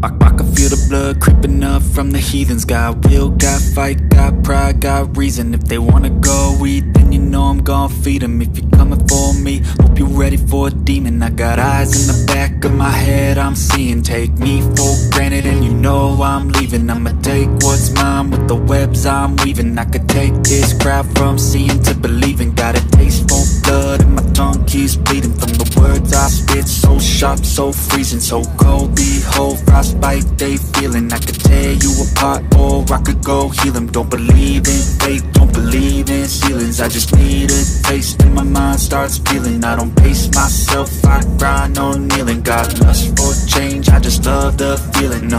I can feel the blood creeping up from the heathens. Got will, got fight, got pride, got reason. If they wanna go eat, then you know I'm gon' feed them. If you're coming for me, hope you're ready for a demon. I got eyes in the back of my head, I'm seeing. Take me for granted and you know I'm leaving. I'ma take what's mine with the webs I'm weaving. I could take this crowd from seeing to believing. Got a taste for blood and my tongue keeps bleeding from the words I spit. So sharp, so freezing, so cold. Behold, frostbite they feeling. I could tear you apart or I could go heal them. Don't believe in fate, don't believe in ceilings. I just need a taste and my mind starts peeling. I don't pace myself, I grind on kneeling. Got lust for change, I just love the feeling.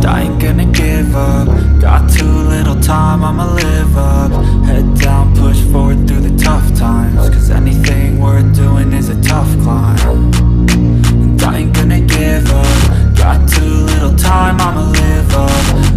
I ain't gonna give up. Got too little time, I'ma live up. Head down, push forward through the tough times. Cause anything worth doing is a tough climb. And I ain't gonna give up. Got too little time, I'ma live up.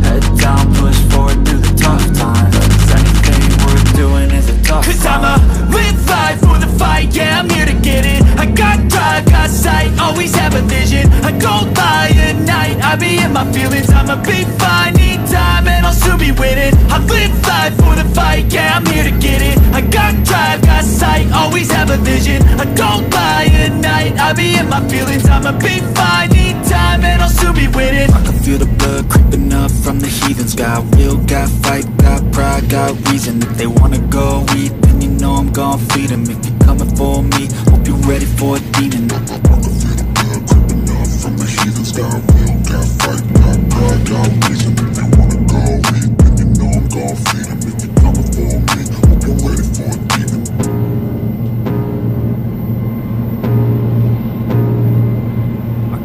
Head down, push forward through the tough times. Cause anything worth doing is a tough climb. Cause I'ma live life for the fight, yeah, I'm here to get it. I got drive, got sight, always have a vision. I go by at night, I be in my feelings. I'ma be fine, need time and I'll soon be winning. I live life for the fight, yeah, I'm here to get it. I got drive, got sight, always have a vision. I go by at night, I be in my feelings. I'ma be fine, need time and I'll soon be winning. I can feel the blood creeping up from the heathens. Got will, got fight, got pride, got reason. If they wanna go eat, then you know I'm gon' feed them. If you're coming for me, hope you're ready for a demon. I can feel the blood creeping up from the heathens. Got will, got fight, got pride, got reason. If you wanna go eat, then you know I'm gon' feed them. If you're coming for me, hope you're ready for a demon.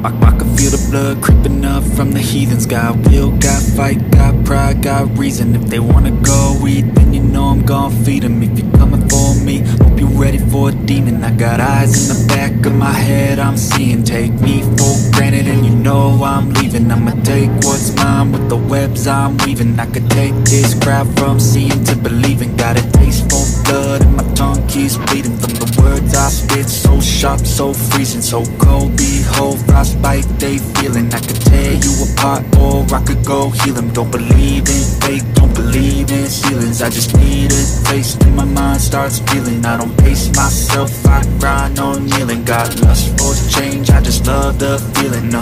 I can feel the blood creeping up from the heathens. Got will, got fight, got pride, got reason. If they wanna go eat, then you know I'm gon' feed them. If you're coming for me, hope you're ready for a demon. I got eyes in the back of my head, I'm seeing. Take me for granted and you know I'm leaving. I'ma take what's mine with the webs I'm weaving. I could take this crowd from seeing to believing. Got a taste for blood and my tongue keeps bleeding from the words I spit. So sharp, so freezing, so cold. Behold, frostbite they feeling. I could tear you apart or I could go heal them. Don't believe in fate, don't believe in ceilings. I just need a taste and my mind starts peeling. I don't pace myself, I grind on kneeling. Got lust for change, I just love the feeling.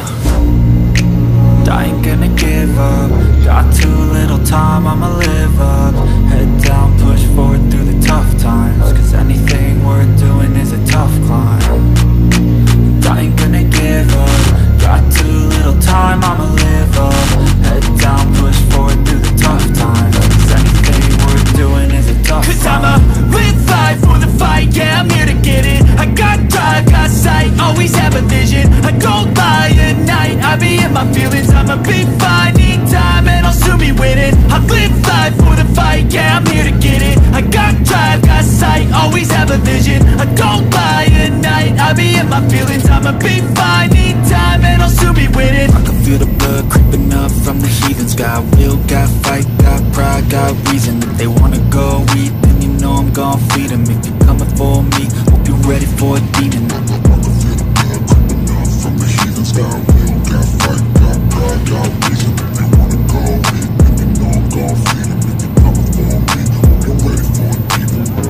I ain't gonna give up. Got too little time, I'ma live up. Head down, push forward through the tough times. Cause anything worth doing is a tough climb. And I ain't gonna give up. Got too little time, I'ma live up. Head down, push forward through the tough times. Cause anything worth doing is a tough climb. Cause I'ma live life for the fight, yeah, I'm here to get it. I got drive, got sight, always have a vision. I go by at night, I be in my feelings. I'ma be fine, need time and I'll soon be winning. I live life for the fight, yeah, I'm here to get it. I got drive, got sight, always have a vision. I go by at night, I be in my feelings. I'ma be fine, need time and I'll soon be winning. I can feel the blood creeping up from the heathens. Got will, got fight, got pride, got reason. If they wanna go eat, then you know I'm gon' feed them. If you're coming for me, hope you're ready for a demon. I can feel the blood creeping up from the heathens. Got will, got fight, got pride, got reason. If they wanna go eat, then you know I'm gon' feed them. If you're coming for me, hope you're ready for a demon.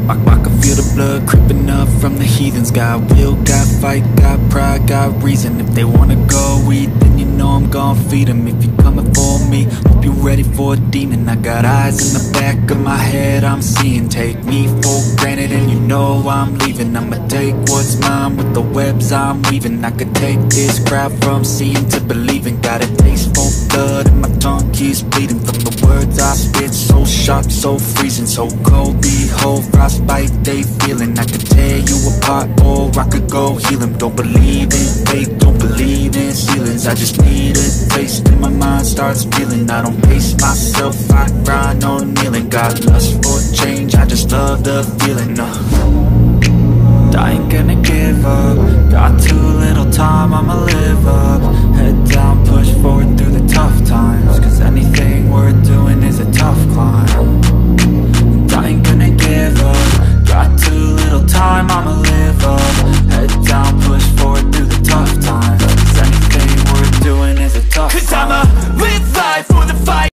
I can feel the blood creeping up from the heathens. Got will, got fight, got pride, got reason. If they wanna go eat, then you know I'm gon' feed them. If you're coming for me, hope you're ready for a demon. I got eyes in the back of my head, I'm seeing. Take me for granted and you know I'm leaving. I'ma take what's mine with the webs I'm weaving. I could take this crowd from seeing to believing. Got a taste for blood and my tongue keeps bleeding from the words I spit. So sharp, so freezing, so cold. Behold, frostbite they feeling. I could tear you apart or I could go heal them. Don't believe in fate, don't believe in ceilings. I just need a taste and my mind starts peeling. I don't pace myself, I grind on kneeling. Got lust for change, I just love the feeling. I ain't gonna give up. Got too little time, I'ma live up. Head down,